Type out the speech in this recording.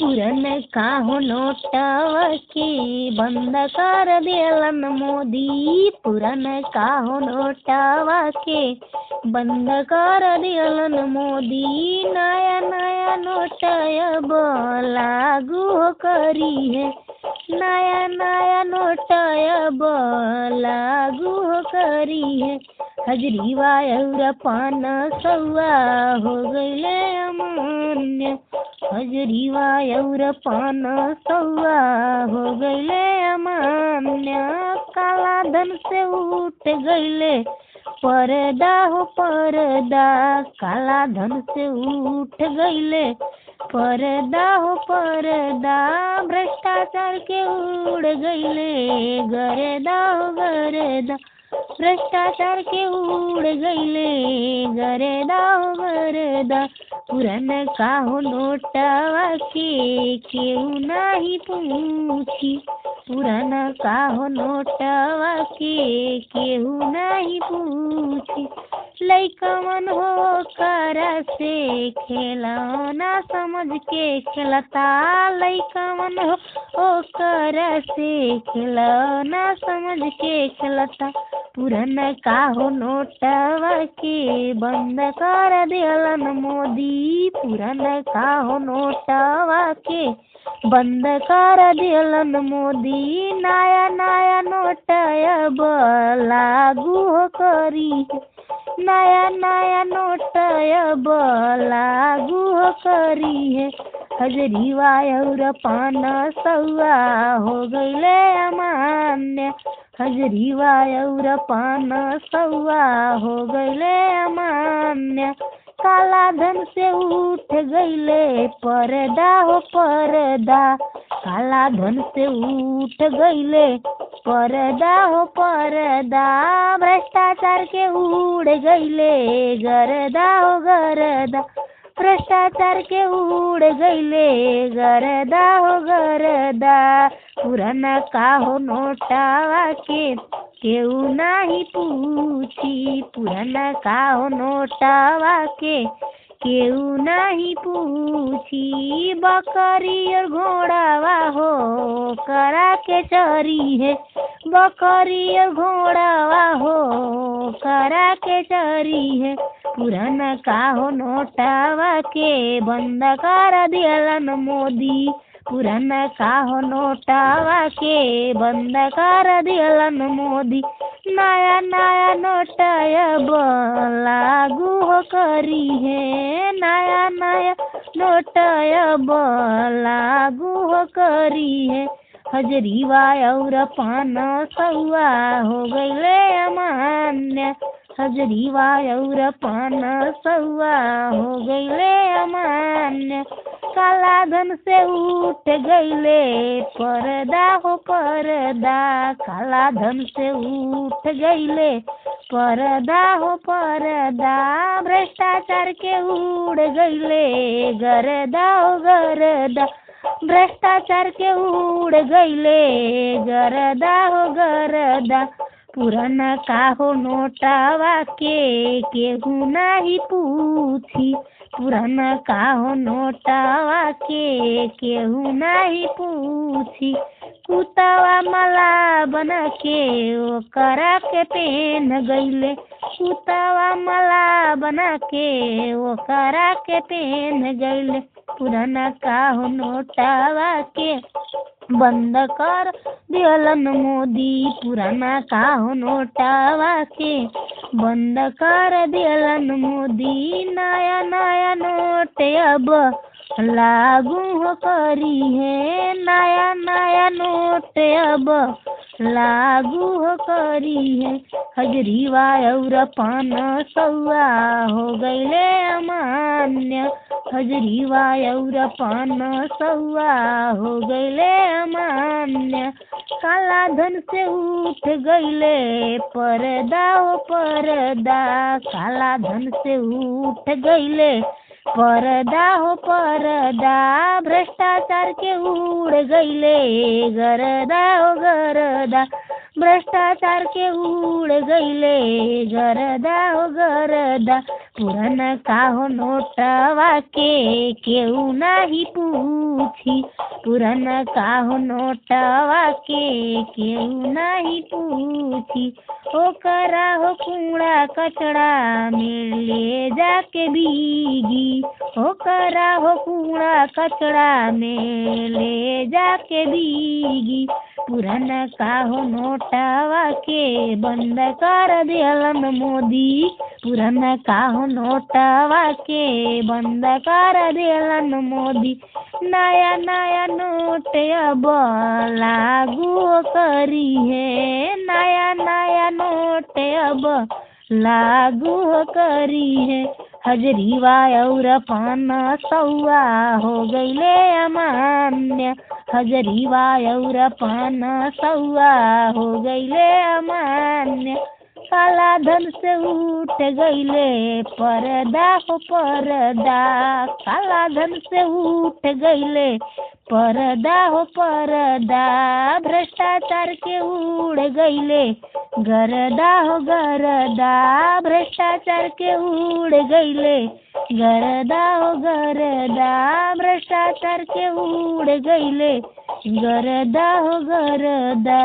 पुरन का हो नोटवा के बंद कर दिलन मोदी। पुरन का हो नोटवा के बंद कर दिलन मोदी। नया नया नोट अब लागू करी है। नया नया नोट अब लागू करी है। हजरीवा और 500 हो गईले अमान्य। हजरीवा और 500 हो गईले अमान्य। काला धन से उठ गईले पर्दा हो पर्दा। काला धन से उठ गईले पर्दा हो पर्दा। भ्रष्टाचार के उड़ गईले गरेदा हो गरेदा। भ्रष्टाचार के उड़ गईले गरेदा हो गरेदा। पुरन का हो नोटवा के केहू नाही पूछी। पुरन का हो नोटवा के केहू नाही पूछी। लइकवन हो करा से खेलौना समझ के खेलता। लइकवन हो करा से खेलौना समझ के खेलता। पुरन का हो नोटवा के बंद कर दिलन मोदी। पुरन का हो नोटवा के बंद कर दिलन मोदी। नया नया नोट अब लागू करी। नया नया नोट अब लागू करी है। हजरीवा और 500 हो गईले अमान्य। हजरीवा और 500 हो गईले अमान्य। काला धन से उठ गईले पर्दा हो पर्दा। काला धन से उठ गईले पर्दा हो पर्दा। भ्रष्टाचार के उड़ गईले गरेदा हो गरेदा। भ्रष्टाचार के उड़ गईले गरेदा हो गरेदा। पुरन का हो नोटवा के केहू नाही पूछी। पुरन का हो नोटवा के केहू नहीं पूछी। बकरी और घोड़ावा हो करा के चरी है। बकरी और घोड़ावा हो करा के चरी है। पुरन का हो नोटवा के बंद कर दिलन मोदी। पुरन का हो नोटवा के बंद कर दिलन मोदी। नया नया नोट अब लागू करी है। नया नया नोट अब लागू करी है। हजरीवा और 500 हो गईले अमान्य। हजरीवा और 500 हो गईले अमान्य। काला धन से उठ गईले पर्दा हो पर्दा। काला धन से उठ गईले पर्दा हो पर्दा। भ्रष्टाचार के उड़ गईले गरेदा हो गरेदा। भ्रष्टाचार के उड़ गईले गरेदा हो गरेदा। पुरन का हो नोटवा के केहू नाही पूछी। पुरन का हो नोटवा के केहू नाही पूछी। कुतवा मला बना के ओकरा के पेन गईले। कुतवा मला बना के ओकरा के पेन गईले। पुरन का हो नोटवा के बंद कर दिलन मोदी। पुराना का हो नोटवा के बंद कर दिलन मोदी। नया नया नोट अब लागू करी है। नया नया नोट अब लागू करी है। हजरीवा और 500 हो गईले अमान्य। हजरीवा और 500 हो गईले अमान्य। काला धन से उठ गईले पर्दा हो पर्दा। काला धन से उठ गईले पर्दा हो पर्दा। भ्रष्टाचार के उड़ गईले गरेदा हो गरेदा। भ्रष्टाचार के उड़ गईले गरदा हो गरदा। पुरनका हो नोटवा के केहू नाही पूछी। पुरनका हो नोटवा के केहू नाही पूछी। ओकरा हो कूड़ा कचड़ा में ले जाके बीगी। ओकरा हो कूड़ा कचड़ा में ले जाके बीगी। पुरनका हो नोटवा के बंद कर दिहलन मोदी। पुरनका हो नोटवा के बंद कर दिहलन मोदी। नया नया नोट अब लागू करी है। नया नया नोट अब लागू करी है। हजरीवा और 500 हो गईले अमान्य। हजरीवा और 500 हो गईले अमान्य। काला धन से उठ गईले पर्दा हो पर्दा। काला धन से उठ गईले पर्दा हो पर्दा। भ्रष्टाचार के उड़ गईले गरदा हो गरदा। भ्रष्टाचार के उड़ गईले गरदा हो गरदा। भ्रष्टाचार के उड़ गईले गरदा हो गरदा।